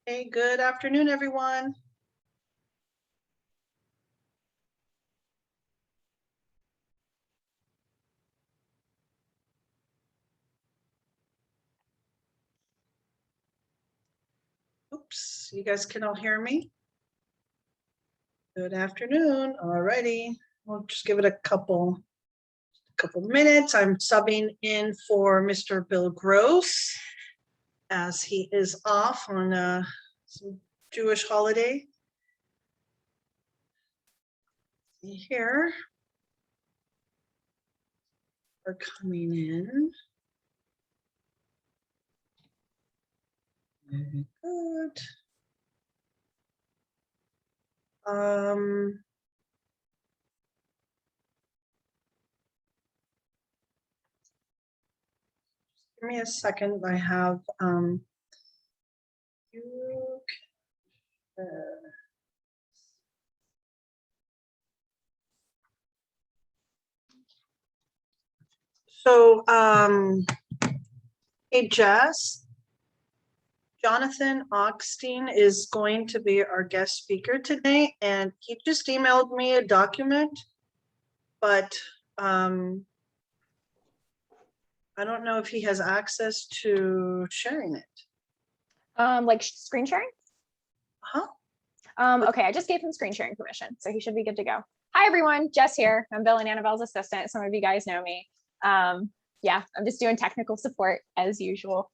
Hey, good afternoon, everyone. Oops, you guys can all hear me? Good afternoon. All righty. We'll just give it a couple minutes. I'm subbing in for Mr. Bill Gross as he is off on some Jewish holiday. See here. Are coming in. Very good. Give me a second. I have you can, hey Jess, Jonathan Augstein is going to be our guest speaker today, and he just emailed me a document, but I don't know if he has access to sharing it. Like screen sharing? Huh? Okay, I just gave him screen sharing permission, so he should be good to go. Hi, everyone. Jess here. I'm Bill and Annabelle's assistant. Some of you guys know me. Yeah, I'm just doing technical support as usual.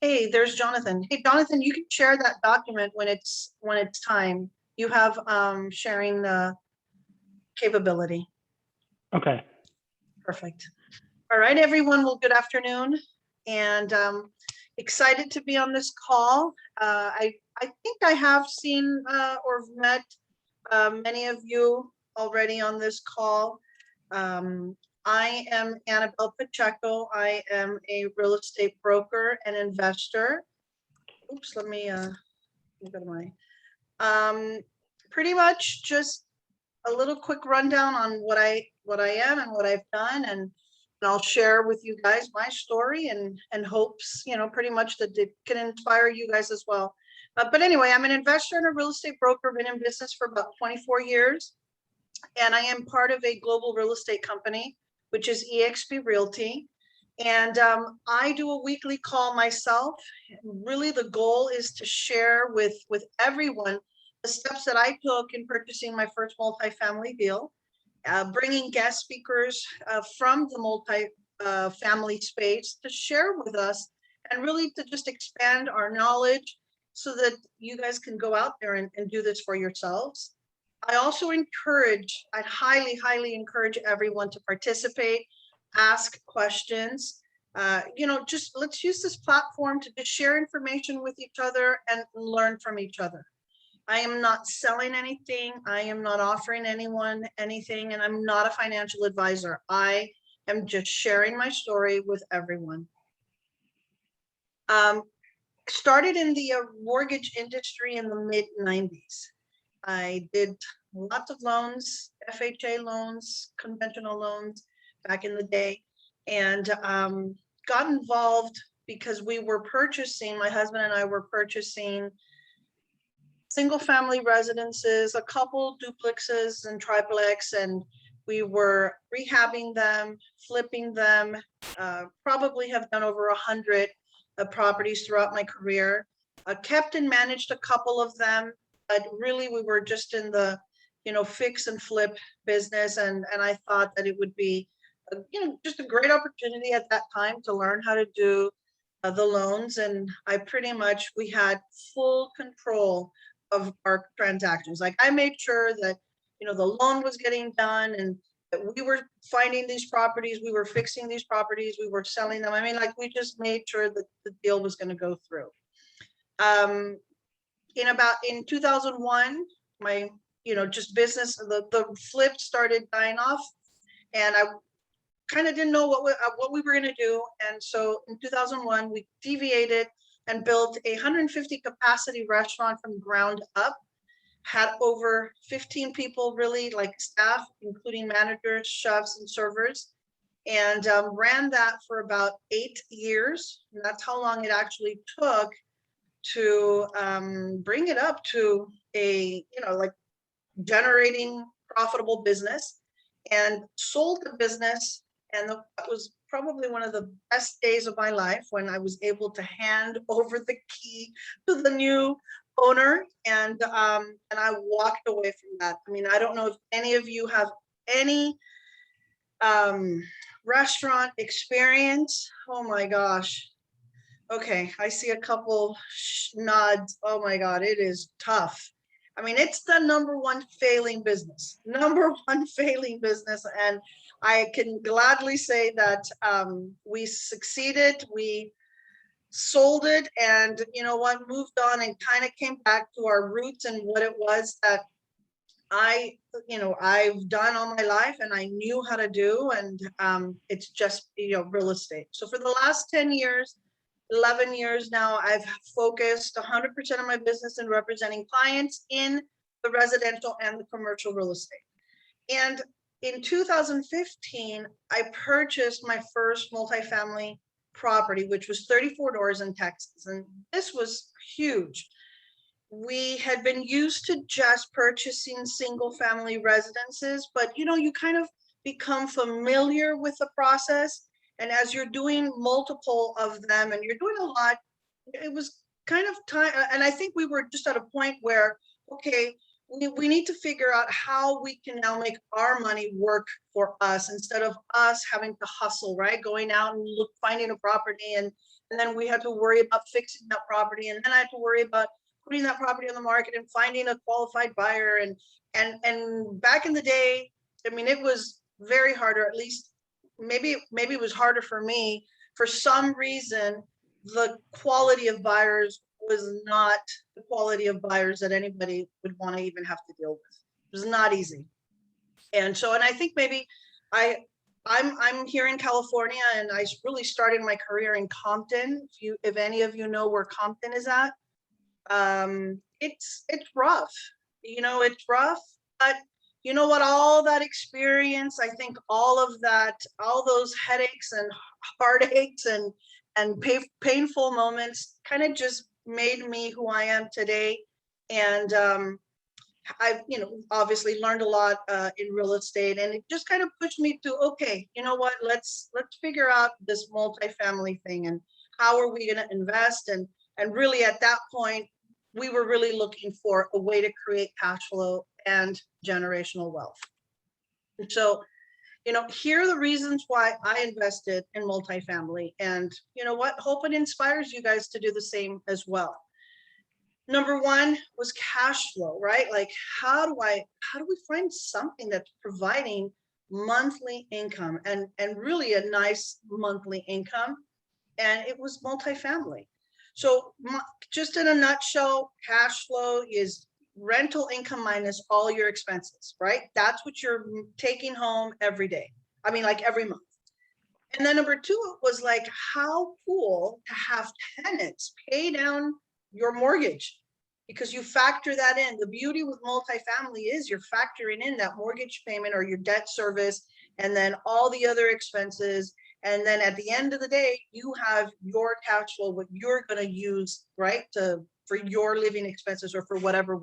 Hey, there's Jonathan. Hey, Jonathan, you can share that document when it's time. You have sharing the capability. Okay. Perfect. All right, everyone. Well, good afternoon, and excited to be on this call. I think I have seen or met many of you already on this call. I am Annabelle Pacheco. I am a real estate broker and investor. Oops, let me go to my pretty much just a little quick rundown on what I am and what I've done, and I'll share with you guys my story and hopes, you know, pretty much that it can inspire you guys as well. But anyway, I'm an investor and a real estate broker, been in business for about 24 years. And I am part of a global real estate company, which is eXp Realty. And I do a weekly call myself. Really, the goal is to share with everyone the steps that I took in purchasing my first multifamily deal, bringing guest speakers from the multifamily space to share with us and really to just expand our knowledge so that you guys can go out there and do this for yourselves. I also I'd highly encourage everyone to participate, ask questions. You know, just let's use this platform to just share information with each other and learn from each other. I am not selling anything. I am not offering anyone anything, and I'm not a financial advisor. I am just sharing my story with everyone. Started in the mortgage industry in the mid-90s. I did lots of loans, FHA loans, conventional loans back in the day, and got involved because we were purchasing, my husband and I were purchasing single family residences, a couple duplexes and triplex, and we were rehabbing them, flipping them, probably have done over 100 properties throughout my career. Kept and managed a couple of them, but really we were just in the, you know, fix and flip business, and I thought that it would be, you know, just a great opportunity at that time to learn how to do the loans, and we had full control of our transactions. Like I made sure that, you know, the loan was getting done and that we were finding these properties, we were fixing these properties, we were selling them. I mean, like we just made sure that the deal was going to go through. In 2001, my, you know, just business, the flip started dying off, and I kind of didn't know what we were going to do. And so in 2001, we deviated and built a 150 capacity restaurant from ground up, had over 15 people, really, like staff, including managers, chefs, and servers, and ran that for about 8 years. And that's how long it actually took to bring it up to a, like generating profitable business, and sold the business. And that was probably one of the best days of my life, when I was able to hand over the key to the new owner. And I walked away from that. I mean, I don't know if any of you have any restaurant experience. Oh my gosh. Okay, I see a couple nods. Oh my God, it is tough. I mean, it's the number one failing business, and I can gladly say that we succeeded. We sold it, and you know what, moved on, and kind of came back to our roots and what it was that I've done all my life, and I knew how to do. And it's just, real estate. So for the last 10 years, 11 years now, I've focused 100% of my business in representing clients in the residential and the commercial real estate. And in 2015, I purchased my first multifamily property, which was 34 doors in Texas. And this was huge. We had been used to just purchasing single family residences, but you kind of become familiar with the process. And as you're doing multiple of them and you're doing a lot, it was kind of time. And I think we were just at a point where, okay, we need to figure out how we can now make our money work for us, instead of us having to hustle, right? Going out and finding a property, and then we had to worry about fixing that property. And then I had to worry about putting that property on the market and finding a qualified buyer. And back in the day, I mean, it was very hard, or at least maybe it was harder for me. For some reason, the quality of buyers was not the quality of buyers that anybody would want to even have to deal with. It was not easy. And I think maybe I'm here in California, and I really started my career in Compton. If any of you know where Compton is at, it's rough. It's rough, but you know what, all that experience, I think all those headaches and heartaches and painful moments kind of just made me who I am today. And I've obviously learned a lot in real estate, and it just kind of pushed me to, okay, you know what, let's figure out this multifamily thing, and how are we going to invest. And really at that point, we were really looking for a way to create cash flow and generational wealth. And so, here are the reasons why I invested in multifamily. And you know what, hope it inspires you guys to do the same as well. Number one was cash flow, right? Like, how do we find something that's providing monthly income, and really a nice monthly income? And it was multifamily. So just in a nutshell, cash flow is rental income minus all your expenses, right? That's what you're taking home every day. I mean, like every month. And then number two was like, how cool to have tenants pay down your mortgage, because you factor that in. The beauty with multifamily is you're factoring in that mortgage payment or your debt service, and then all the other expenses. And then at the end of the day, you have your cash flow, what you're going to use, right, for your living expenses, or for whatever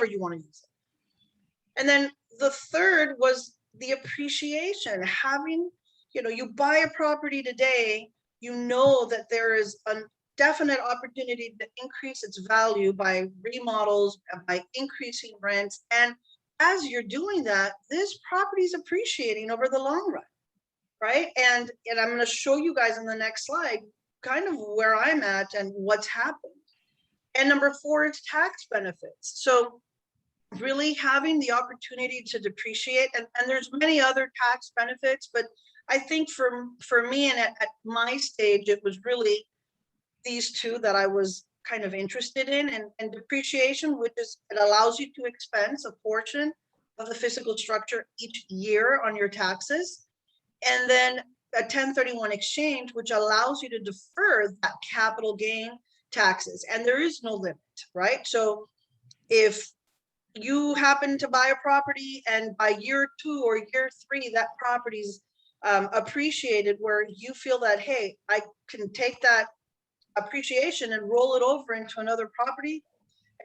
you want to use it. And then the third was the appreciation. Having, you buy a property today, that there is a definite opportunity to increase its value by remodels, by increasing rents. And as you're doing that, this property is appreciating over the long run. Right. And I'm going to show you guys in the next slide kind of where I'm at and what's happened. And number four is tax benefits. So really having the opportunity to depreciate, and there's many other tax benefits, but I think for me, and at my stage, it was really these two that I was kind of interested in. And depreciation, which is, it allows you to expense a portion of the physical structure each year on your taxes. And then a 1031 exchange, which allows you to defer that capital gain taxes. And there is no limit, right? So if you happen to buy a property and by year 2 or year 3, that property's appreciated, where you feel that, hey, I can take that appreciation and roll it over into another property,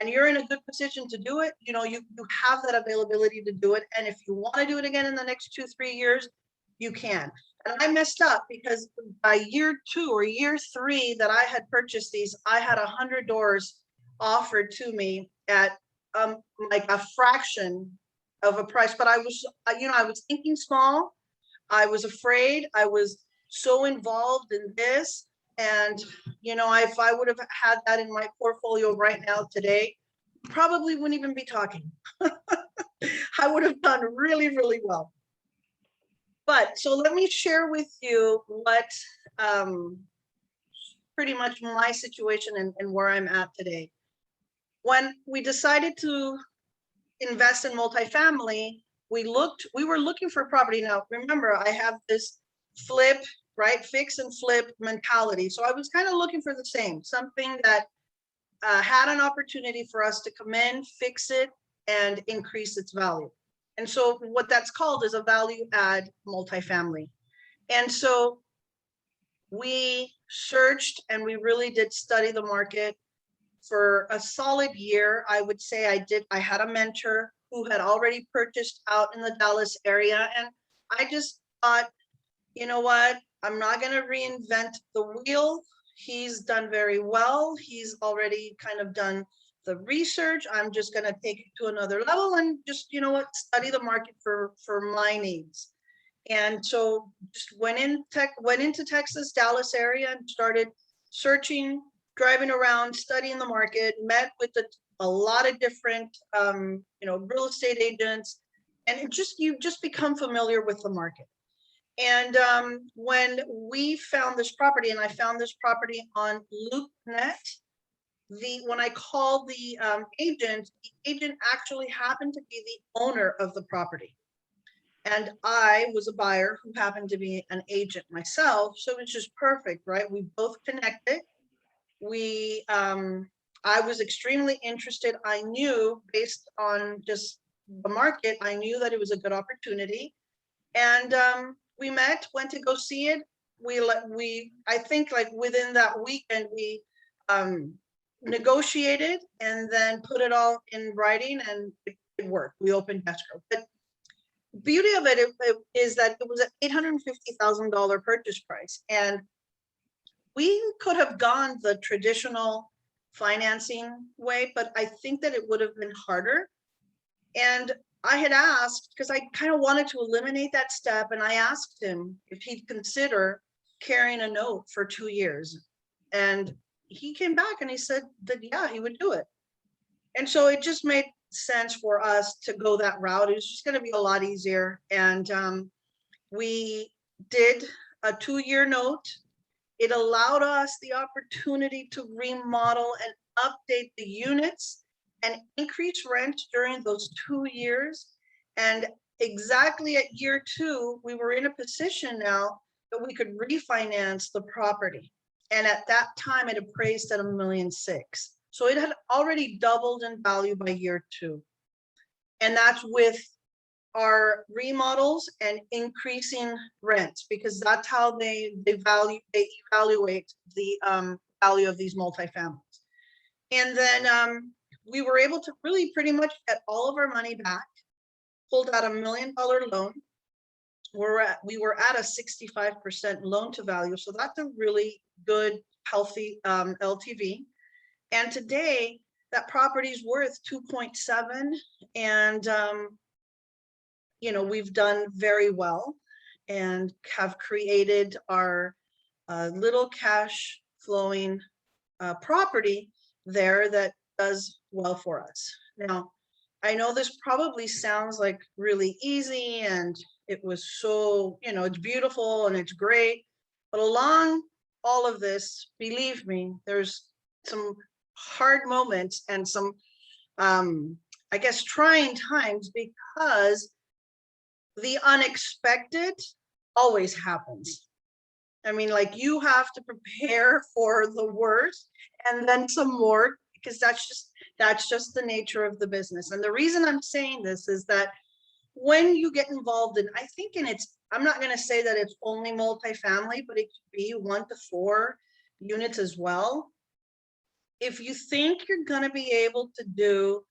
and you're in a good position to do it, you have that availability to do it. And if you want to do it again in the next 2-3 years, you can. And I messed up because by year 2 or year 3 that I had purchased these, I had 100 doors offered to me at like a fraction of a price. But I was thinking small. I was afraid. I was so involved in this. And, if I would have had that in my portfolio right now today, probably wouldn't even be talking. I would have done really, really well. But so let me share with you what pretty much my situation and where I'm at today. When we decided to invest in multifamily, we were looking for property. Now, remember, I have this flip, right? Fix and flip mentality. So I was kind of looking for the same, something that had an opportunity for us to come in, fix it, and increase its value. And so what that's called is a value add multifamily. And so we searched and we really did study the market for a solid year. I would say I had a mentor who had already purchased out in the Dallas area. And I just thought, you know what? I'm not going to reinvent the wheel. He's done very well. He's already kind of done the research. I'm just going to take it to another level and just, study the market for my needs. And so just went into Texas, Dallas area and started searching, driving around, studying the market, met with a lot of different, real estate agents, and you just become familiar with the market. And when we found this property, and I found this property on LoopNet, when I called the agent actually happened to be the owner of the property. And I was a buyer who happened to be an agent myself. So it's just perfect, right? We both connected. I was extremely interested. I knew based on just the market, I knew that it was a good opportunity. And we went to go see it. I think like within that weekend, we negotiated and then put it all in writing, and it worked. We opened escrow. But beauty of it is that it was an $850,000 purchase price. And we could have gone the traditional financing way, but I think that it would have been harder. And I had asked, because I kind of wanted to eliminate that step, and I asked him if he'd consider carrying a note for 2 years. And he came back and he said that, yeah, he would do it. And so it just made sense for us to go that route. It was just going to be a lot easier. And we did a 2-year note. It allowed us the opportunity to remodel and update the units and increase rent during those 2 years. And exactly at year 2, we were in a position now that we could refinance the property. And at that time, it appraised at $1.6 million. So it had already doubled in value by year 2. And that's with our remodels and increasing rents, because that's how they evaluate the value of these multifamilies. And then we were able to really pretty much get all of our money back, pulled out $1 million loan. We were at a 65% loan to value. So that's a really good, healthy LTV. And today that property is worth 2.7. And, we've done very well and have created our little cash flowing property there that does well for us. Now, I know this probably sounds like really easy and it was so, it's beautiful and it's great, but along all of this, believe me, there's some hard moments and some, I guess, trying times, because the unexpected always happens. I mean, like, you have to prepare for the worst and then some more, because that's just the nature of the business. And the reason I'm saying this is that when you get involved in, I think, I'm not going to say that it's only multifamily, but it could be 1 to 4, units as well. If you think you're gonna be able to do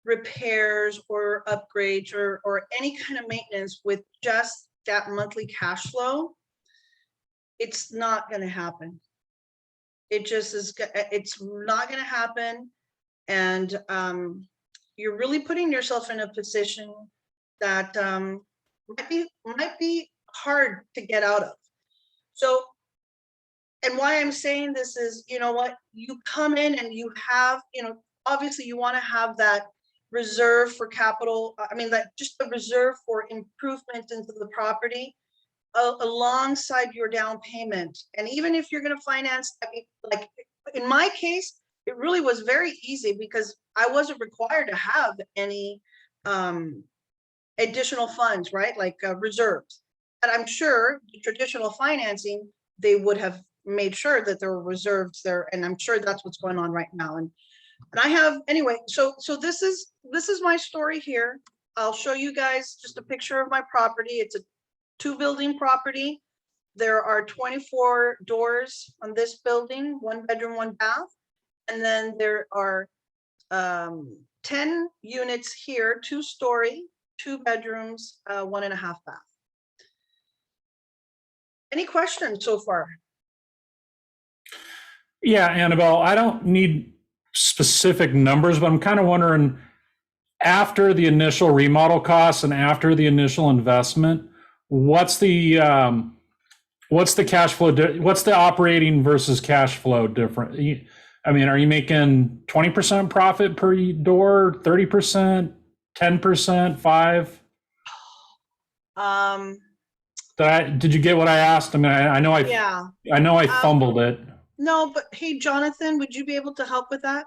repairs or upgrades or any kind of maintenance with just that monthly cash flow, it's not gonna happen. It just is, it's not gonna happen. And you're really putting yourself in a position that might be hard to get out of. So, and why I'm saying this is, you know what, you come in and you have, you know, obviously you want to have that reserve for capital. I mean, that just the reserve for improvement into the property alongside your down payment. And even if you're going to finance, I mean, like in my case, it really was very easy because I wasn't required to have any additional funds, right? Like reserves. But I'm sure the traditional financing, they would have made sure that there were reserves there. And I'm sure that's what's going on right now. And I have, anyway, so this is my story here. I'll show you guys just a picture of my property. It's a 2-building property. There are 24 doors on this building, 1 bedroom, 1 bath. And then there are 10 units here, 2-story, 2 bedrooms, 1.5 bath. Any questions so far? Yeah, Annabelle, I don't need specific numbers, but I'm kind of wondering, after the initial remodel costs and after the initial investment, what's the cash flow, what's the operating versus cash flow different? I mean, are you making 20% profit per door, 30%, 10%, 5%? Did you get what I asked? I mean, I know I fumbled it. No, but hey, Jonathan, would you be able to help with that?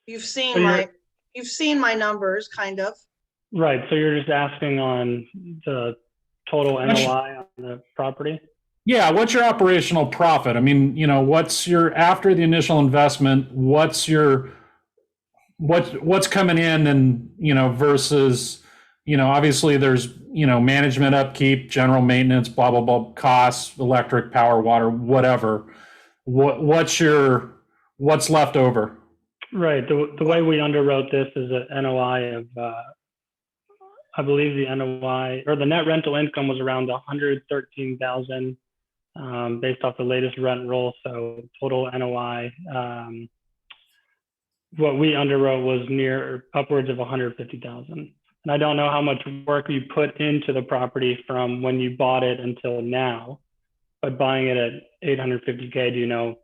You've seen my numbers, kind of. Right. So you're just asking on the total NOI on the property? Yeah. What's your operational profit? I mean, you know, what's your, after the initial investment, what's coming in, and, you know, versus, you know, obviously there's, you know, management, upkeep, general maintenance, blah, blah, blah, costs, electric, power, water, whatever. What's left over? Right. The way we underwrote this is an NOI of, I believe the NOI or the net rental income was around 113,000 based off the latest rent roll. So total NOI, what we underwrote was near upwards of 150,000. And I don't know how much work you put into the property from when you bought it until now, but buying it at 850K, do you know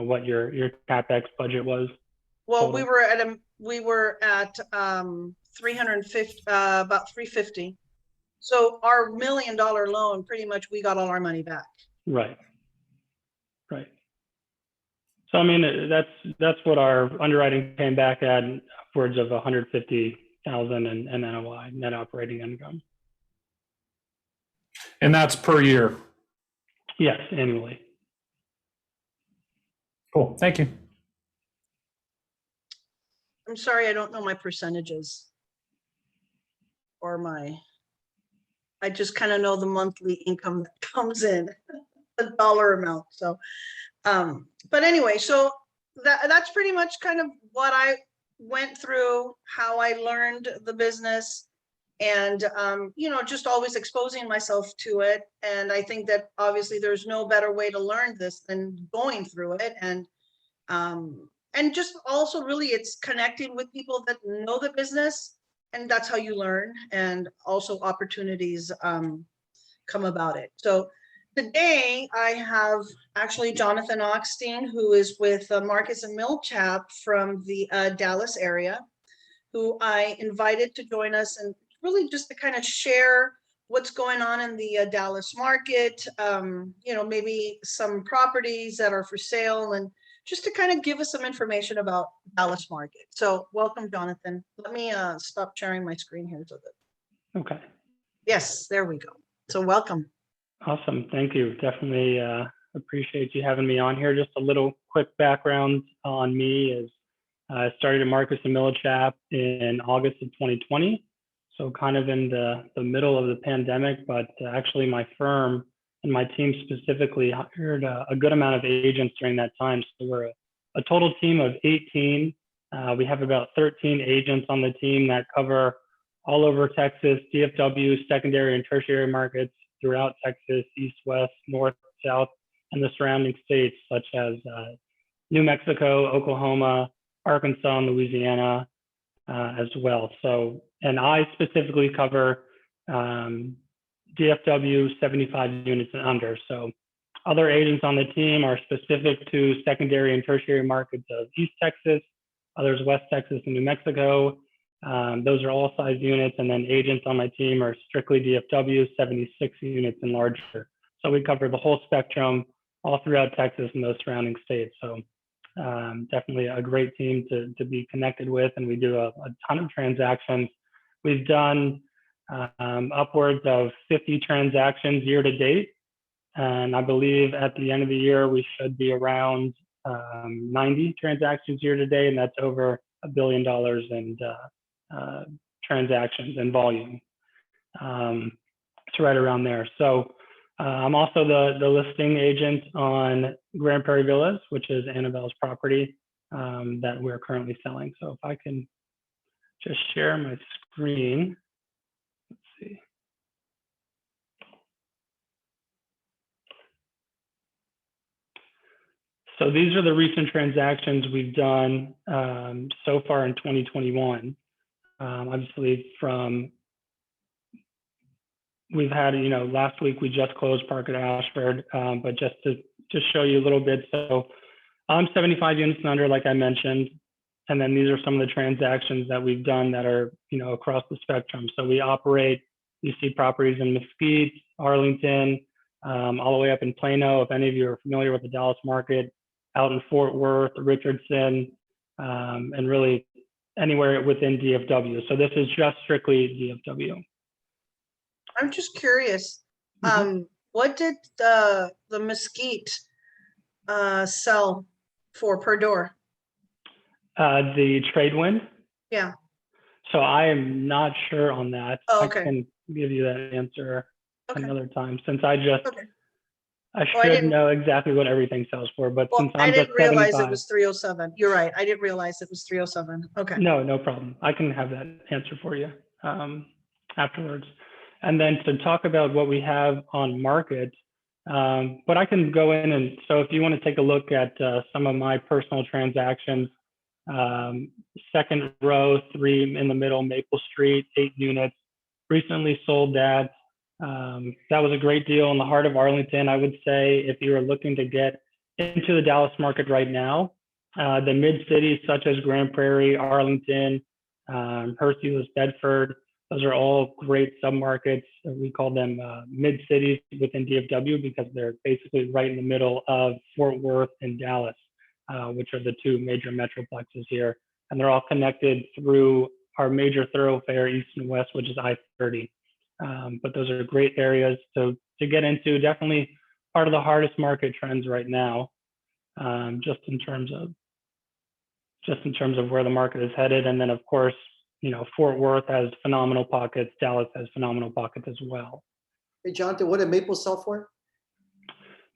what your CapEx budget was? Well, total? we were at 350, about 350. So our $1 million loan, pretty much we got all our money back. Right. So I mean, that's what our underwriting came back at, upwards of 150,000 in NOI, net operating income. And that's per year? Yes, annually. Cool, thank you. I'm sorry, I don't know my percentages or I just kind of know the monthly income that comes in, the dollar amount. So, but anyway, so that's pretty much kind of what I went through, how I learned the business, and, you know, just always exposing myself to it. And I think that obviously there's no better way to learn this than going through it. And just also really it's connecting with people that know the business, and that's how you learn, and also opportunities come about it. So today I have actually Jonathan Oxtein, who is with Marcus and Millchap from the Dallas area, who I invited to join us, and really just to kind of share what's going on in the Dallas market, you know, maybe some properties that are for sale, and just to kind of give us some information about Dallas market. So welcome, Jonathan. Let me stop sharing my screen here so that. Okay. Yes, there we go. So welcome. Awesome. Thank you. Definitely appreciate you having me on here. Just a little quick background on me is I started at Marcus and Millchap in August of 2020. So kind of in the middle of the pandemic, but actually my firm and my team specifically hired a good amount of agents during that time. So we're a total team of 18. We have about 13 agents on the team that cover all over Texas, DFW, secondary and tertiary markets throughout Texas, east, west, north, south, and the surrounding states such as New Mexico, Oklahoma, Arkansas, and Louisiana as well. So, and I specifically cover DFW 75 units and under. So other agents on the team are specific to secondary and tertiary markets of East Texas, others West Texas and New Mexico. Those are all size units. And then agents on my team are strictly DFW 76 units and larger. So we cover the whole spectrum all throughout Texas and those surrounding states. So definitely a great team to be connected with. And we do a ton of transactions. We've done upwards of 50 transactions year to date. And I believe at the end of the year, we should be around 90 transactions year to date. And that's over $1 billion in transactions and volume. It's right around there. So I'm also the listing agent on Grand Prairie Villas, which is Annabelle's property that we're currently selling. So if I can just share my screen. Let's see. So these are the recent transactions we've done so far in 2021. Obviously we've had, last week we just closed Park at Ashford, but just to show you a little bit. So I'm 75 units and under, like I mentioned. And then these are some of the transactions that we've done that are, across the spectrum. So we operate, you see properties in Mesquite, Arlington, all the way up in Plano. If any of you are familiar with the Dallas market, out in Fort Worth, Richardson, and really anywhere within DFW. So this is just strictly DFW. I'm just curious, what did the Mesquite sell for per door? The trade wind? Yeah. So I am not sure on that. Oh, okay. I can give you that answer another time, since I I should know exactly what everything sells for, but since I'm I didn't just realize 75, it was 307. You're right. I didn't realize it was 307. Okay. No problem. I can have that answer for you afterwards. And then to talk about what we have on market, but I can go in and, so if you want to take a look at some of my personal transactions, second row, 3 in the middle, Maple Street, 8 units, recently sold that. That was a great deal in the heart of Arlington. I would say if you are looking to get into the Dallas market right now, the mid cities such as Grand Prairie, Arlington, Hercules, Bedford, those are all great submarkets. We call them mid cities within DFW because they're basically right in the middle of Fort Worth and Dallas, which are the 2 major metroplexes here. And they're all connected through our major thoroughfare east and west, which is I-30. But those are great areas to get into. Definitely part of the hardest market trends right now, just in terms of where the market is headed. And then of course, Fort Worth has phenomenal pockets. Dallas has phenomenal pockets as well. Hey, Jonathan, what did Maple sell for?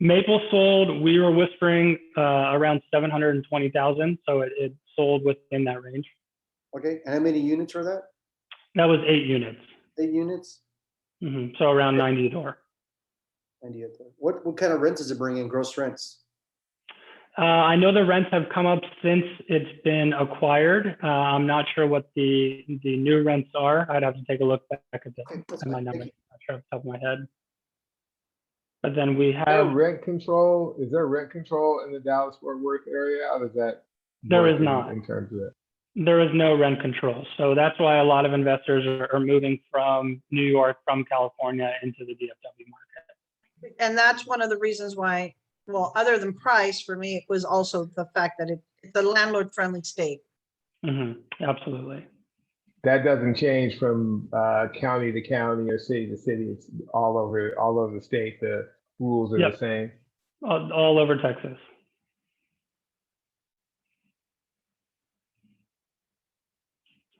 Maple sold, we were whispering around 720,000. So it sold within that range. Okay, and how many units were that? That was 8 units. 8 units? So around 90 a door. 90 a door. What kind of rent does it bring in, gross rents? I know the rents have come up since it's been acquired. I'm not sure what the new rents are. I'd have to take a look back at my numbers. Not sure off the top of my head. But then we have rent control. Is there rent control in the Dallas-Fort Worth area? How does that? There is not. In terms of that. There is no rent control. So that's why a lot of investors are moving from New York, from California into the DFW market. And that's one of the reasons why, well, other than price, for me, it was also the fact that it's a landlord-friendly state. Absolutely. That doesn't change from county to county or city to city. It's all over the state. The rules are the same. All over Texas.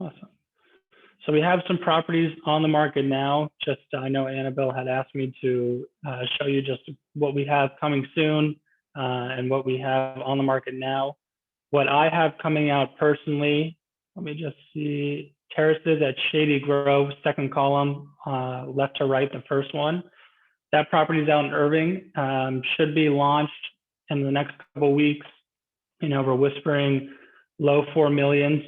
Awesome. So we have some properties on the market now. Just I know Annabelle had asked me to show you just what we have coming soon and what we have on the market now. What I have coming out personally, let me just see, Terraces at Shady Grove, second column, left to right, the first one. That property is out in Irving, should be launched in the next couple of weeks. You know, we're whispering low 4 millions.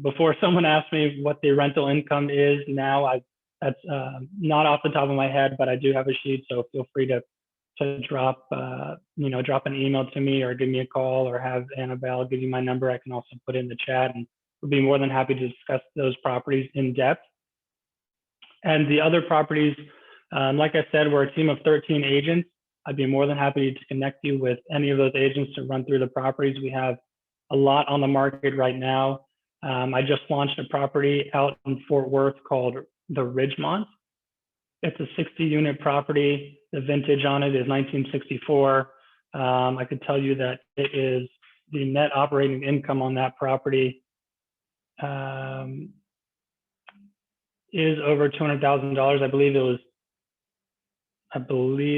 Before someone asked me what the rental income is now, that's not off the top of my head, but I do have a sheet, so feel free to drop drop an email to me or give me a call, or have Annabelle give you my number. I can also put it in the chat, and we'll be more than happy to discuss those properties in depth. And the other properties, like I said, we're a team of 13 agents. I'd be more than happy to connect you with any of those agents to run through the properties. We have a lot on the market right now. I just launched a property out in Fort Worth called the Ridgemont. It's a 60-unit property. The vintage on it is 1964. I could tell you that it is the net operating income on that property is over $200,000. I believe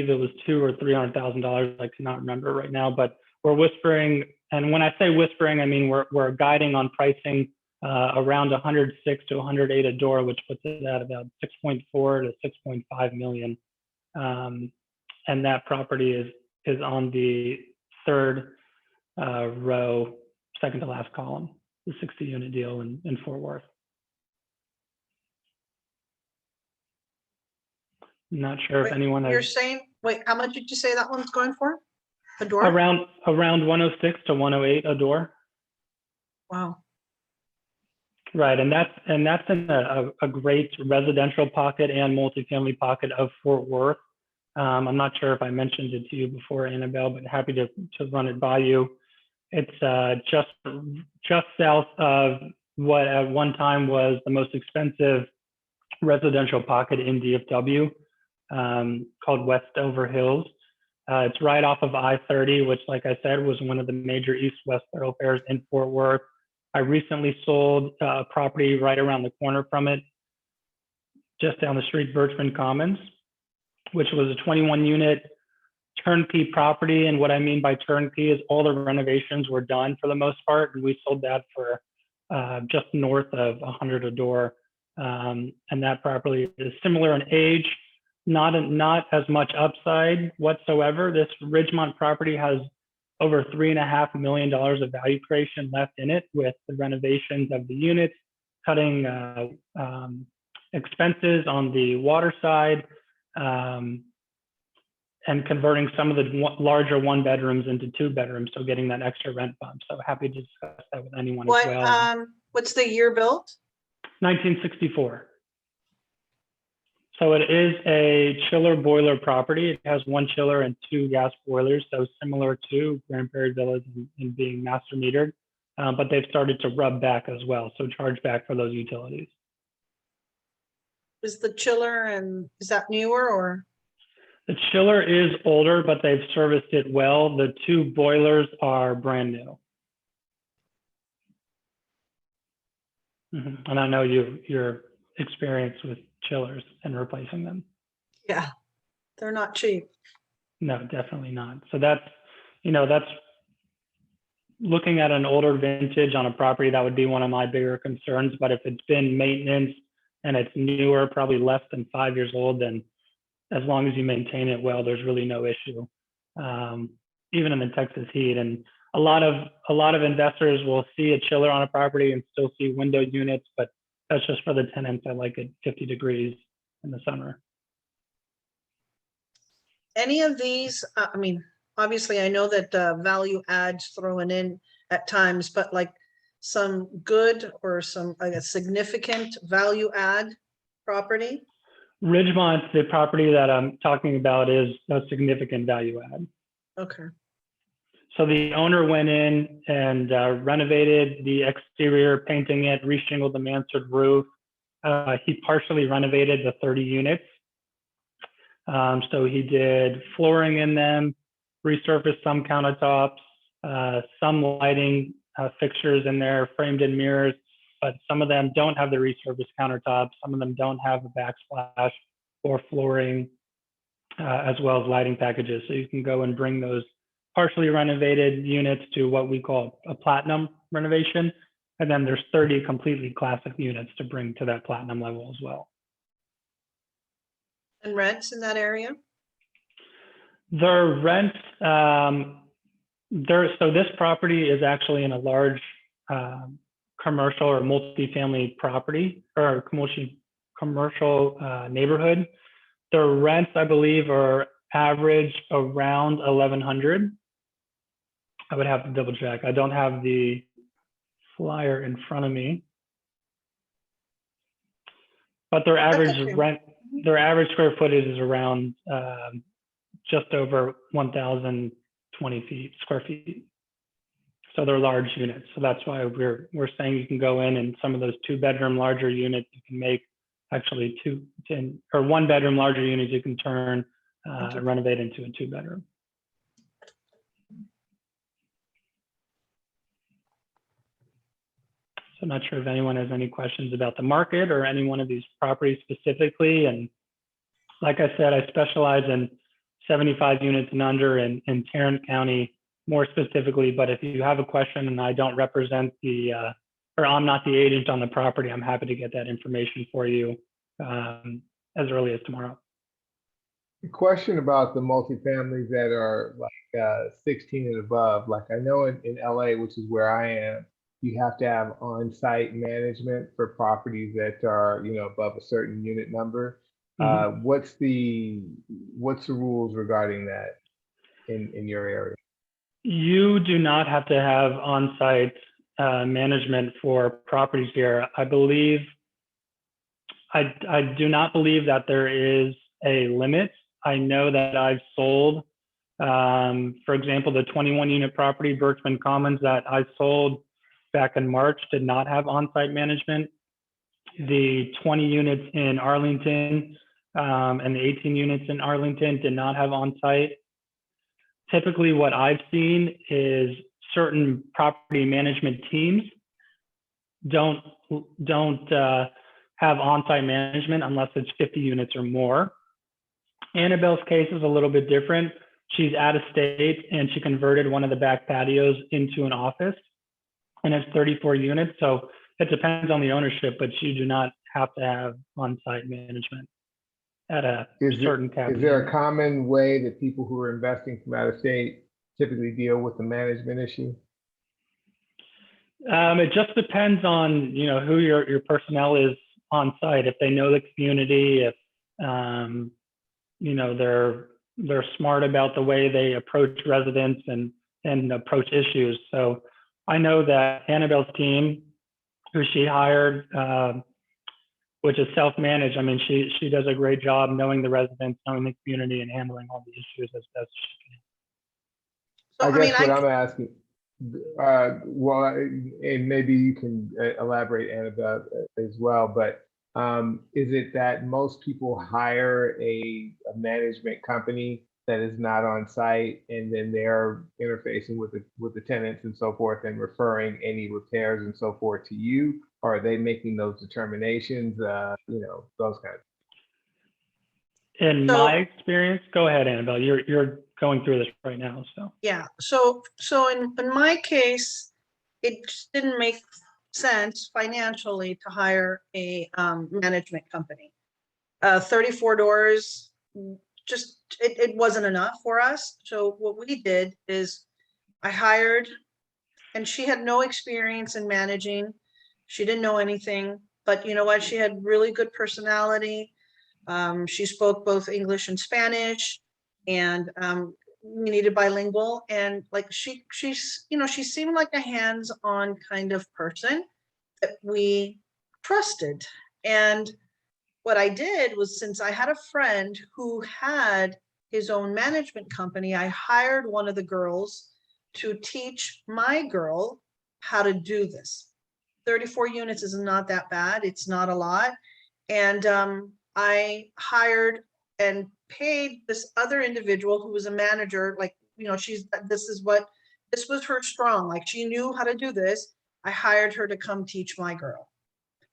it was $200,000 or $300,000. I cannot remember right now, but we're whispering. And when I say whispering, I mean we're guiding on pricing around 106 to 108 a door, which puts it at about 6.4 to 6.5 million. And that property is on the third row, second to last column, the 60-unit deal in Fort Worth. Not sure if anyone has. You're saying, wait, how much did you say that one's going for? A door? Around 106 to 108 a door. Wow. Right, and that's in a great residential pocket and multifamily pocket of Fort Worth. I'm not sure if I mentioned it to you before, Annabelle, but happy to run it by you. It's just south of what at one time was the most expensive residential pocket in DFW, called Westover Hills. It's right off of I-30, which, like I said, was one of the major east-west thoroughfares in Fort Worth. I recently sold a property right around the corner from it, just down the street, Birchman Commons, which was a 21-unit turnkey property. And what I mean by turnkey is all the renovations were done for the most part, and we sold that for just north of 100 a door. And that property is similar in age, not as much upside whatsoever. This Ridgemont property has over $3.5 million of value creation left in it, with the renovations of the units, cutting expenses on the water side, and converting some of the larger one bedrooms into two bedrooms, so getting that extra rent bump. So happy to discuss that with anyone as well. What's the year built? 1964. So it is a chiller boiler property. It has one chiller and two gas boilers, so similar to Grand Prairie Villas in being master metered, but they've started to rub back as well, so charge back for those utilities. Is the chiller, and is that newer or? The chiller is older, but they've serviced it well. The two boilers are brand new. And I know you're experienced with chillers and replacing them. Yeah, they're not cheap. No, definitely not. So that's looking at an older vintage on a property, that would be one of my bigger concerns. But if it's been maintenance and it's newer, probably less than 5 years old, then as long as you maintain it well, there's really no issue. Even in the Texas heat, and a lot of investors will see a chiller on a property and still see window units, but that's just for the tenants. I like it 50 degrees in the summer. Any of these, I mean, obviously I know that value adds thrown in at times, but like some good or some like a significant value add property? Ridgemont, the property that I'm talking about, is a significant value add. Okay. So the owner went in and renovated the exterior, painting it, reshingled the mansard roof. He partially renovated the 30 units. So he did flooring in them, resurfaced some countertops, some lighting fixtures in there, framed in mirrors. but some of them don't have the resurfaced countertops. Some of them don't have a backsplash or flooring, as well as lighting packages. So you can go and bring those partially renovated units to what we call a platinum renovation. And then there's 30 completely classic units to bring to that platinum level as well. And rents in that area? The rent, so this property is actually in a large commercial or multifamily property or commercial neighborhood. The rents, I believe, are average around 1,100. I would have to double check. I don't have the flyer in front of me, but their average okay. rent, their average square footage is around just over 1,020 square feet. So they're large units. So that's why we're saying you can go in and some of those 2-bedroom larger units you can make actually 1-bedroom larger units you can turn renovate into a 2-bedroom. So I'm not sure if anyone has any questions about the market or any one of these properties specifically. And like I said, I specialize in 75 units and under in Tarrant County more specifically. But if you have a question and I don't represent or I'm not the agent on the property, I'm happy to get that information for you as early as tomorrow. A question about the multifamilies that are like 16 and above. Like I know in LA, which is where I am, you have to have on-site management for properties that are, above a certain unit number. What's the rules regarding that in your area? You do not have to have on-site management for properties here. I do not believe that there is a limit. I know that I've sold, for example, the 21-unit property, Birchman Commons, that I sold back in March did not have on-site management. The 20 units in Arlington and the 18 units in Arlington did not have on-site. Typically what I've seen is certain property management teams don't have on-site management unless it's 50 units or more. Annabelle's case is a little bit different. She's out of state and she converted one of the back patios into an office and it's 34 units. So it depends on the ownership, but you do not have to have on-site management at a certain cap. Is there a common way that people who are investing from out of state typically deal with the management issue? It just depends on, who your personnel is on site. If they know the community, if, they're smart about the way they approach residents and approach issues. So I know that Annabelle's team, who she hired, which is self-managed. I mean, she does a great job knowing the residents, knowing the community, and handling all the issues as best she can. So, I guess what I'm asking, well, and maybe you can elaborate, Annabelle, as well, but is it that most people hire a management company that is not on site and then they're interfacing with the tenants and so forth and referring any repairs and so forth to you? Or are they making those determinations, those kinds of things? In my experience, go ahead, Annabelle. You're going through this right now, so. Yeah, so in my case, it just didn't make sense financially to hire a management company. 34 doors, just it wasn't enough for us. So what we did is I hired, and she had no experience in managing. She didn't know anything, but you know what? She had really good personality. She spoke both English and Spanish, and we needed bilingual. And like she seemed like a hands-on kind of person that we trusted. And what I did was, since I had a friend who had his own management company, I hired one of the girls to teach my girl how to do this. 34 units is not that bad. It's not a lot. And I hired and paid this other individual who was a manager, like, this was her strong, like she knew how to do this. I hired her to come teach my girl.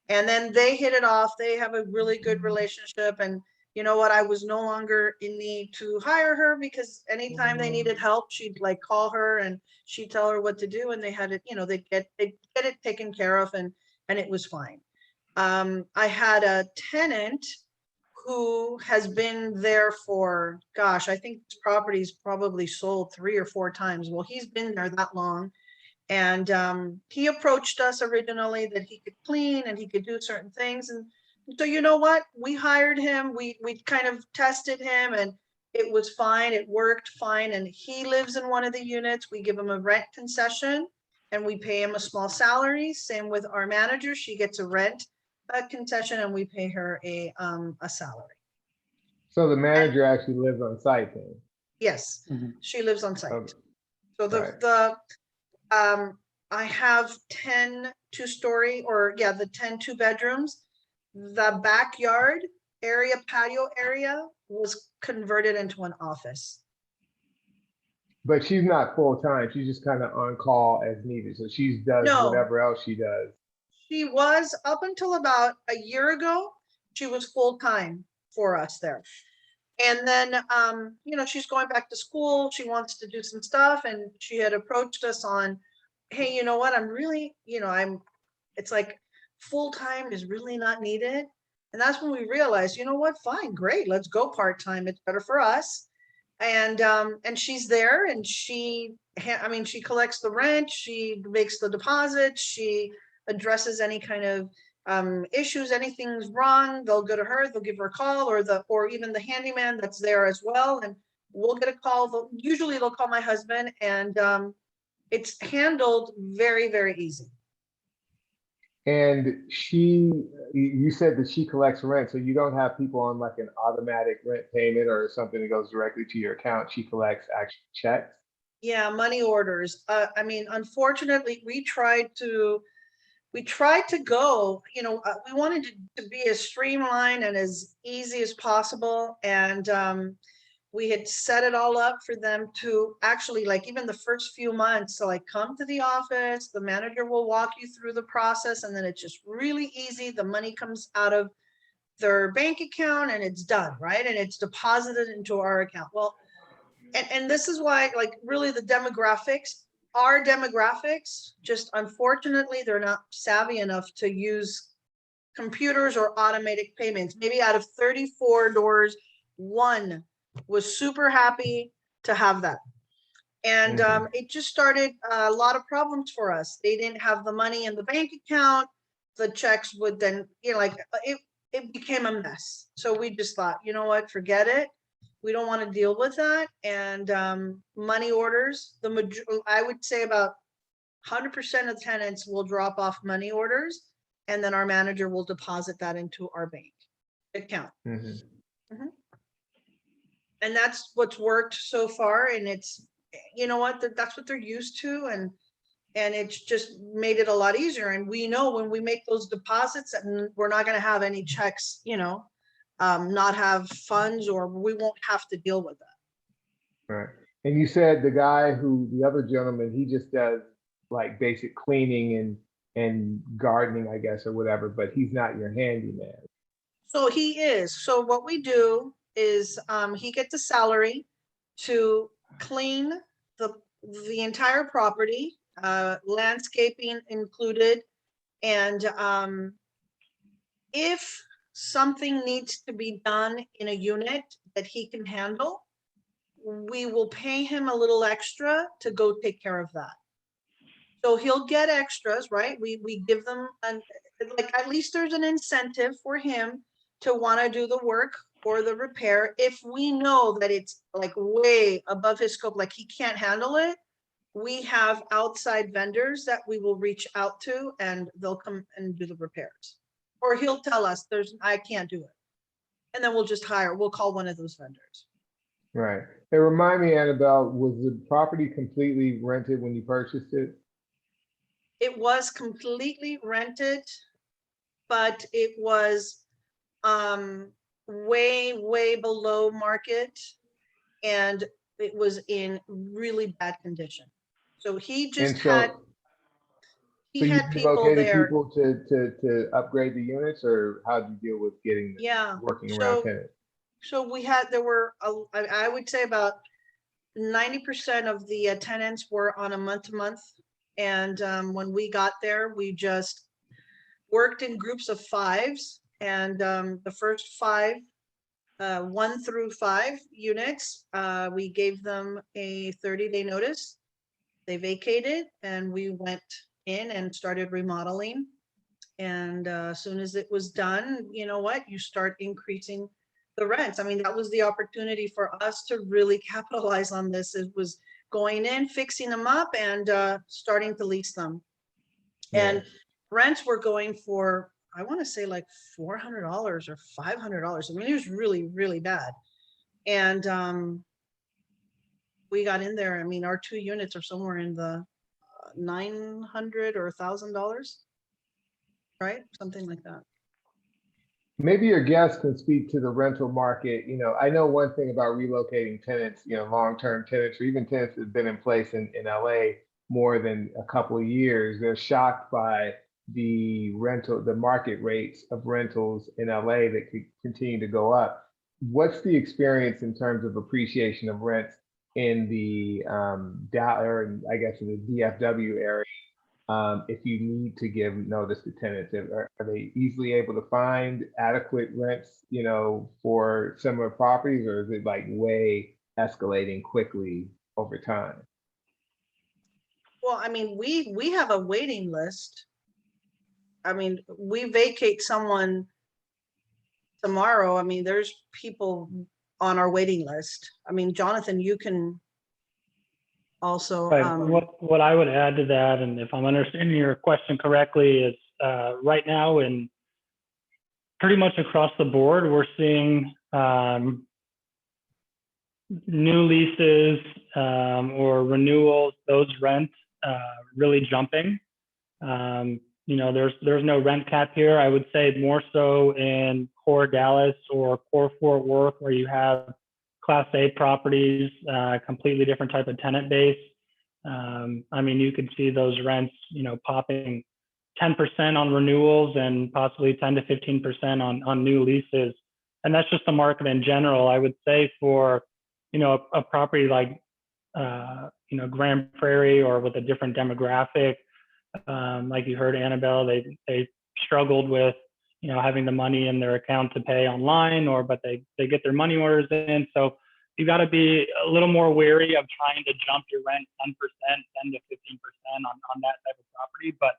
And then they hit it off. They have a really good relationship. And you know what? I was no longer in need to hire her because anytime they needed help, she'd like call her and she'd tell her what to do. And they had it, they'd get it taken care of, and it was fine. I had a tenant who has been there for, gosh, I think this property's probably sold 3 or 4 times. Well, he's been there that long. And he approached us originally that he could clean and he could do certain things. And so you know what? We hired him. We kind of tested him and it was fine. It worked fine. And he lives in one of the units. We give him a rent concession and we pay him a small salary. Same with our manager. She gets a rent concession and we pay her a salary. So the manager actually lives on site then? Yes, she lives on site. Okay. So I have 10 2-story, or yeah, the 10 2-bedrooms. The backyard area, patio area was converted into an office. But she's not full-time, she's just kind of on call as needed, so she does No. whatever else she does. She was, up until about a year ago, she was full-time for us there. And then, she's going back to school. She wants to do some stuff. And she had approached us on, hey, you know what? I'm really, it's like full-time is really not needed. And that's when we realized, you know what? Fine, great. Let's go part-time. It's better for us. And she's there and she collects the rent. She makes the deposits. She addresses any kind of issues, anything's wrong, they'll go to her, they'll give her a call, or even the handyman that's there as well, and we'll get a call. Usually they'll call my husband, and it's handled very, very easy. And you said that she collects rent, so you don't have people on like an automatic rent payment or something that goes directly to your account. She collects actual checks? Yeah, money orders. Unfortunately, we tried to go, we wanted to be as streamlined and as easy as possible. And we had set it all up for them to actually, like, even the first few months, so like come to the office, the manager will walk you through the process, and then it's just really easy. The money comes out of their bank account and it's done, right? And it's deposited into our account. Well, and this is why, like, really the demographics, our demographics, just unfortunately, they're not savvy enough to use computers or automated payments. Maybe out of 34 doors, 1 was super happy to have that. And it just started a lot of problems for us. They didn't have the money in the bank account. The checks would then, it became a mess. So we just thought, you know what, forget it. We don't want to deal with that. And money orders, I would say about 100% of tenants will drop off money orders, and then our manager will deposit that into our bank account. And that's what's worked so far. And it's, that's what they're used to. And it's just made it a lot easier. And we know when we make those deposits, and we're not going to have any checks, not have funds, or we won't have to deal with that. Right. And you said the other gentleman, he just does like basic cleaning and gardening, I guess, or whatever, but he's not your handyman. So he is. So what we do is he gets a salary to clean the entire property, landscaping included. And if something needs to be done in a unit that he can handle, we will pay him a little extra to go take care of that. So he'll get extras, right? We give them, like, at least there's an incentive for him to want to do the work or the repair. If we know that it's like way above his scope, like he can't handle it, we have outside vendors that we will reach out to, and they'll come and do the repairs. Or he'll tell us I can't do it. And then we'll call one of those vendors. Right. Hey, remind me, Annabelle, was the property completely rented when you purchased it? It was completely rented, but it was way, way below market, and it was in really bad condition. So he he So you had people relocated there. people to upgrade the units, or how do you deal with getting Yeah. working around So, tenants? so there were, I would say about 90% of the tenants were on a month-to-month. And when we got there, we just worked in groups of fives. And the first five, 1 through 5 units, we gave them a 30-day notice. They vacated and we went in and started remodeling. And as soon as it was done, you know what, you start increasing the rents. I mean, that was the opportunity for us to really capitalize on this. It was going in, fixing them up, and starting to lease them. And rents were going for, I want to say like $400 or $500. I mean, it was really, really bad. And we got in there. I mean, our 2 units are somewhere in the $900 or $1,000, right? Something like that. Maybe your guests can speak to the rental market. You know, I know one thing about relocating tenants, you know, long-term tenants or even tenants that have been in place in LA more than a couple of years. They're shocked by the market rates of rentals in LA that could continue to go up. What's the experience in terms of appreciation of rents in the I guess in the DFW area? If you need to give notice to tenants, are they easily able to find adequate rents, you know, for similar properties, or is it like way escalating quickly over time? Well, I mean, we have a waiting list. I mean, we vacate someone tomorrow. I mean, there's people on our waiting list. I mean, Jonathan, you can also. Right. What I would add to that, and if I'm understanding your question correctly, is right now in pretty much across the board, we're seeing new leases or renewals, those rents really jumping. You know, there's no rent cap here. I would say more so in core Dallas or core Fort Worth, where you have Class A properties, completely different type of tenant base. I mean, you could see those rents, you know, popping 10% on renewals and possibly 10 to 15% on new leases. And that's just the market in general. I would say for, you know, a property like, you know, Grand Prairie or with a different demographic, like you heard Annabelle, they struggled with, you know, having the money in their account to pay online, but they get their money orders in. So you got to be a little more wary of trying to jump your rent 10%, 10 to 15% on that type of property. But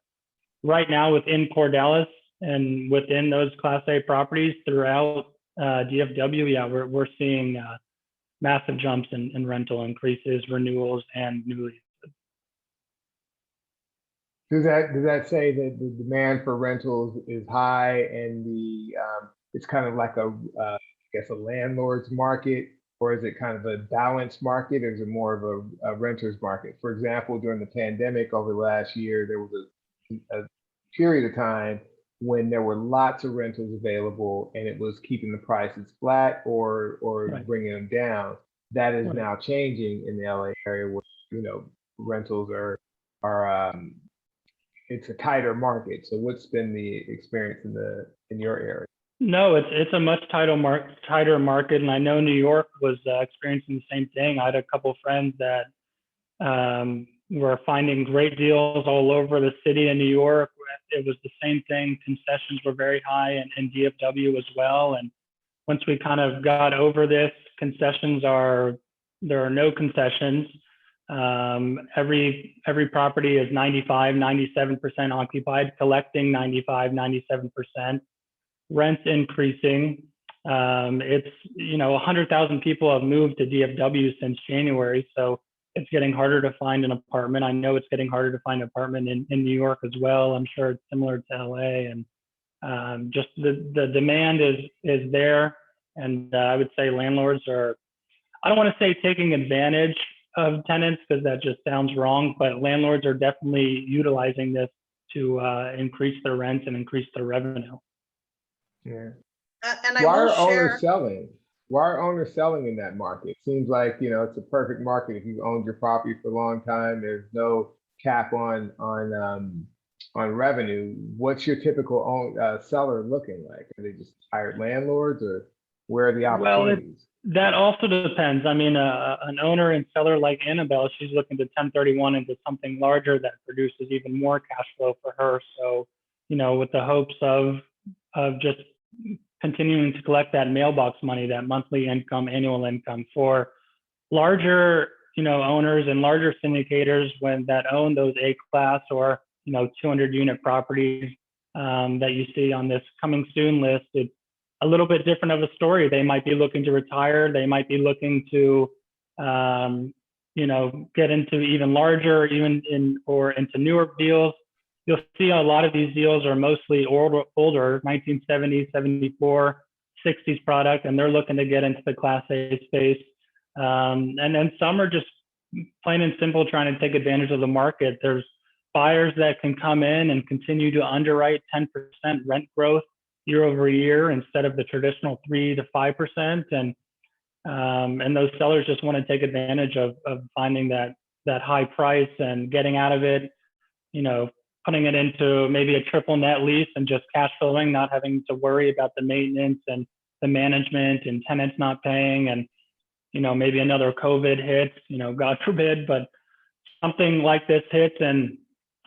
right now within core Dallas and within those Class A properties throughout DFW, yeah, we're seeing massive jumps in rental increases, renewals, and new leases. Does that say that the demand for rentals is high and it's kind of like I guess a landlord's market, or is it kind of a balanced market, or is it more of a renter's market? For example, during the pandemic over the last year, there was a period of time when there were lots of rentals available and it was keeping the prices flat or Right. bringing them down. That is Right. now changing in the LA area where, you know, rentals are it's a tighter market. So what's been the experience in your area? No, it's a much tighter market, and I know New York was experiencing the same thing. I had a couple of friends that were finding great deals all over the city in New York. It was the same thing. Concessions were very high in DFW as well. And once we kind of got over this, there are no concessions. Every property is 95, 97% occupied, collecting 95, 97%. Rents increasing. It's, you know, 100,000 people have moved to DFW since January, so it's getting harder to find an apartment. I know it's getting harder to find an apartment in New York as well. I'm sure it's similar to LA, and just the demand is there. And I would say landlords are, I don't want to say taking advantage of tenants because that just sounds wrong, but landlords are definitely utilizing this to increase their rents and increase their revenue. Yeah. And I Why will are owners share. selling? Why are owners selling in that market? Seems like, you know, it's a perfect market if you've owned your property for a long time. There's no cap on on revenue, what's your typical seller looking like? Are they just hired landlords, or where are the Well, opportunities? that also depends. I mean, an owner and seller like Annabelle, she's looking to 1031 into something larger that produces even more cash flow for her. So, you know, with the hopes of just continuing to collect that mailbox money, that monthly income, annual income. For larger, you know, owners and larger syndicators when that own those A-class or, you know, 200 unit properties that you see on this coming soon list, it's a little bit different of a story. They might be looking to retire. They might be looking to, you know, get into even larger, or into newer deals. You'll see a lot of these deals are mostly older 1970s, 74, 60s product, and they're looking to get into the Class A space. And then some are just plain and simple trying to take advantage of the market. There's buyers that can come in and continue to underwrite 10% rent growth year over year instead of the traditional 3 to 5%. And those sellers just want to take advantage of finding that high price and getting out of it, you know, putting it into maybe a triple net lease and just cash flowing, not having to worry about the maintenance and the management and tenants not paying. And, you know, maybe another COVID hits, you know, God forbid, but something like this hits and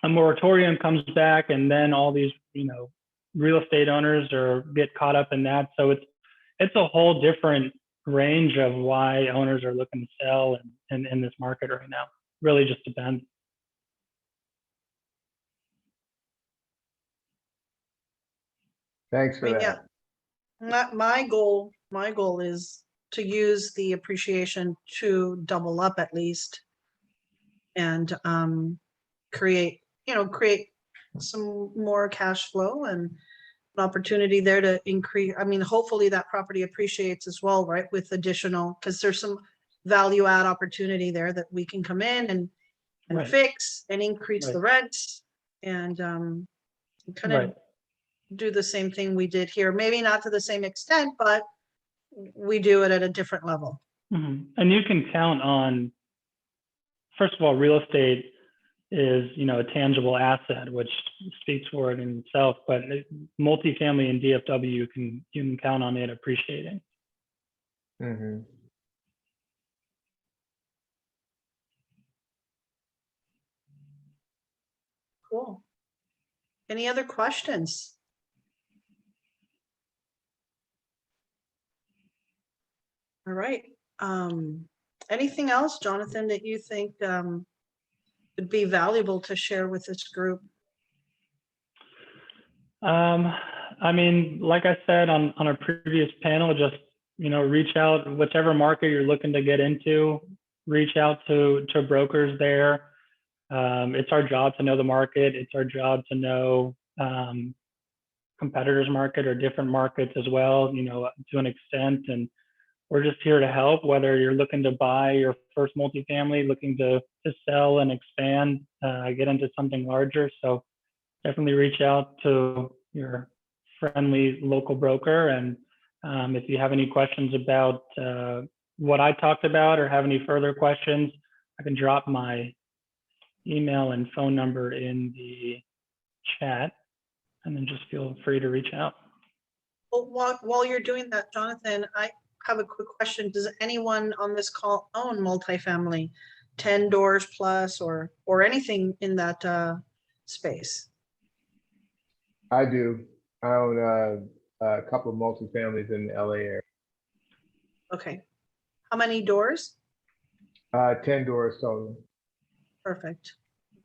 a moratorium comes back, and then all these, you know, real estate owners get caught up in that. So it's a whole different range of why owners are looking to sell in this market right now. Really just depends. Thanks for I mean, that. yeah, my goal is to use the appreciation to double up at least and create some more cash flow and an opportunity there to increase. I mean, hopefully that property appreciates as well, right? With additional, because there's some value add opportunity there that we can come in and Right. fix and increase Right. the rents and kind of Right. do the same thing we did here. Maybe not to the same extent, but we do it at a different level. Mm-hmm. And you can count on, first of all, real estate is, you know, a tangible asset, which speaks for it in itself, but multifamily and DFW, you can count on it appreciating. Mm-hmm. Cool. Any other questions? All right. Anything else, Jonathan, that you think would be valuable to share with this group? I mean, like I said on a previous panel, just, you know, reach out, whichever market you're looking to get into, reach out to brokers there. It's our job to know the market. It's our job to know competitors' market or different markets as well, you know, to an extent. And we're just here to help, whether you're looking to buy your first multifamily, looking to sell and expand, get into something larger. So definitely reach out to your friendly local broker. And if you have any questions about what I talked about or have any further questions, I can drop my email and phone number in the chat, and then just feel free to reach out. Well, while you're doing that, Jonathan, I have a quick question. Does anyone on this call own multifamily, 10 doors plus or anything in that space? I do. I own a couple of multifamilies in the LA area. Okay. How many doors? 10 doors total. Perfect.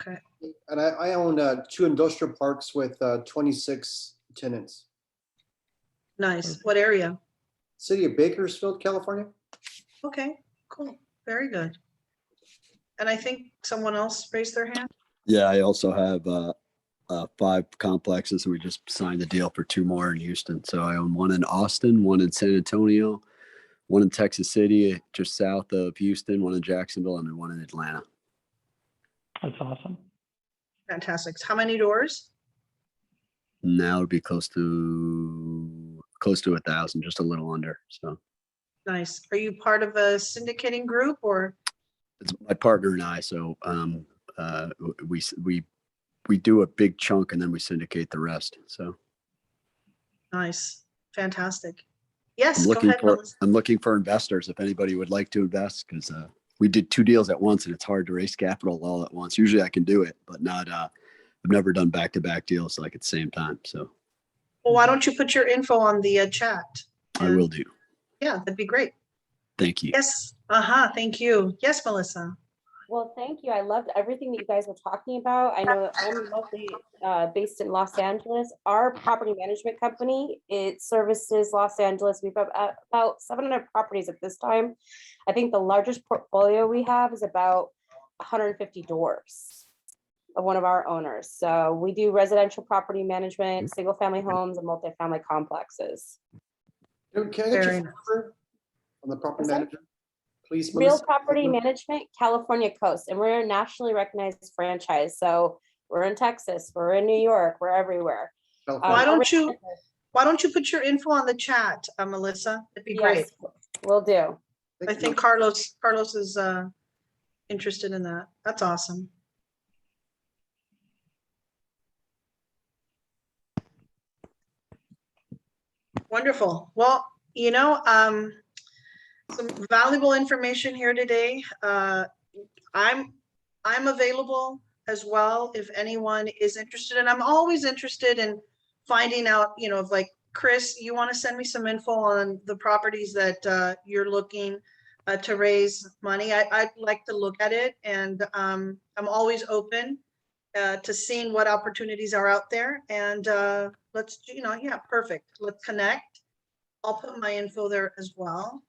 Okay. And I own 2 industrial parks with 26 tenants. Nice. What area? City of Bakersfield, California. Okay, cool. Very good. And I think someone else raised their hand. Yeah, I also have 5 complexes, and we just signed a deal for 2 more in Houston. So I own 1 in Austin, 1 in San Antonio, 1 in Texas City, just south of Houston, 1 in Jacksonville, and then 1 in Atlanta. That's awesome. Fantastic. How many doors? Now it'd be close to 1,000, just a little under. So Nice. Are you part of a syndicating group or? it's my partner and I. So we we do a big chunk and then we syndicate the rest. So Nice. Fantastic. Yes, go ahead, Melissa. I'm looking for investors if anybody would like to invest, because we did 2 deals at once and it's hard to raise capital all at once. Usually I can do it, but not, I've never done back-to-back deals like at the same time. So Well, why don't you put your info on the chat? I will do. Yeah, that'd be great. Thank you. Yes. Thank you. Yes, Melissa. Well, thank you. I loved everything that you guys were talking about. I know I'm mostly based in Los Angeles. Our property management company, it services Los Angeles. We've got about 700 properties at this time. I think the largest portfolio we have is about 150 doors of one of our owners. So we do residential property management, single family homes, and multifamily complexes. Can I get Very your phone number on the property What's that? manager? Please, Real Melissa. Property Management, California Coast, and we're a nationally recognized franchise. So we're in Texas, we're in New York, we're everywhere. Why don't you put your info on the chat, Melissa? That'd be great. Yes, will do. I think Carlos is interested in that. That's awesome. Wonderful. Well, some valuable information here today. I'm available as well if anyone is interested, and I'm always interested in finding out, if like Chris, you want to send me some info on the properties that you're looking to raise money. I'd like to look at it, and I'm always open to seeing what opportunities are out there. And let's, yeah, perfect. Let's connect. I'll put my info there as well.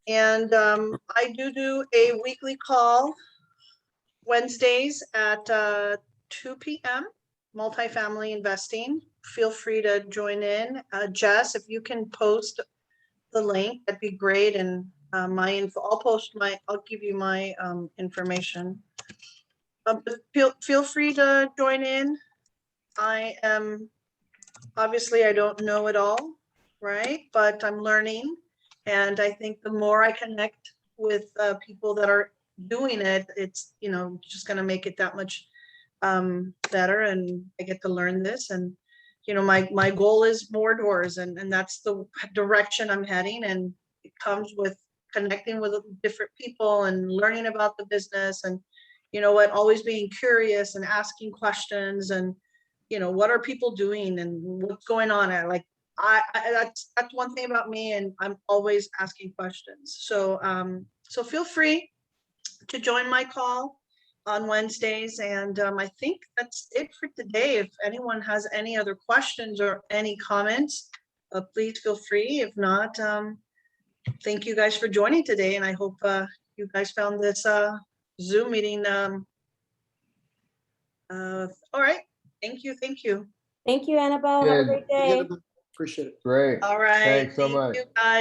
And I do a weekly call Wednesdays at 2 p.m. multifamily investing. Feel free to join in. Jess, if you can post the link, that'd be great. And my info, I'll give you my information. Feel free to join in. Obviously I don't know it all, right? But I'm learning. And I think the more I connect with people that are doing it, it's, just going to make it that much better. And I get to learn this. And, my goal is more doors, and that's the direction I'm heading. And it comes with connecting with different people and learning about the business. And, always being curious and asking questions, and, what are people doing and what's going on? That's one thing about me, and I'm always asking questions. So feel free to join my call on Wednesdays. And I think that's it for today. If anyone has any other questions or any comments, please feel free. If not, thank you guys for joining today. And I hope you guys found this Zoom meeting. All right. Thank you. Thank you, Annabelle. Have a great day. Appreciate it. Great. All right. Thanks so Thank much. you guys.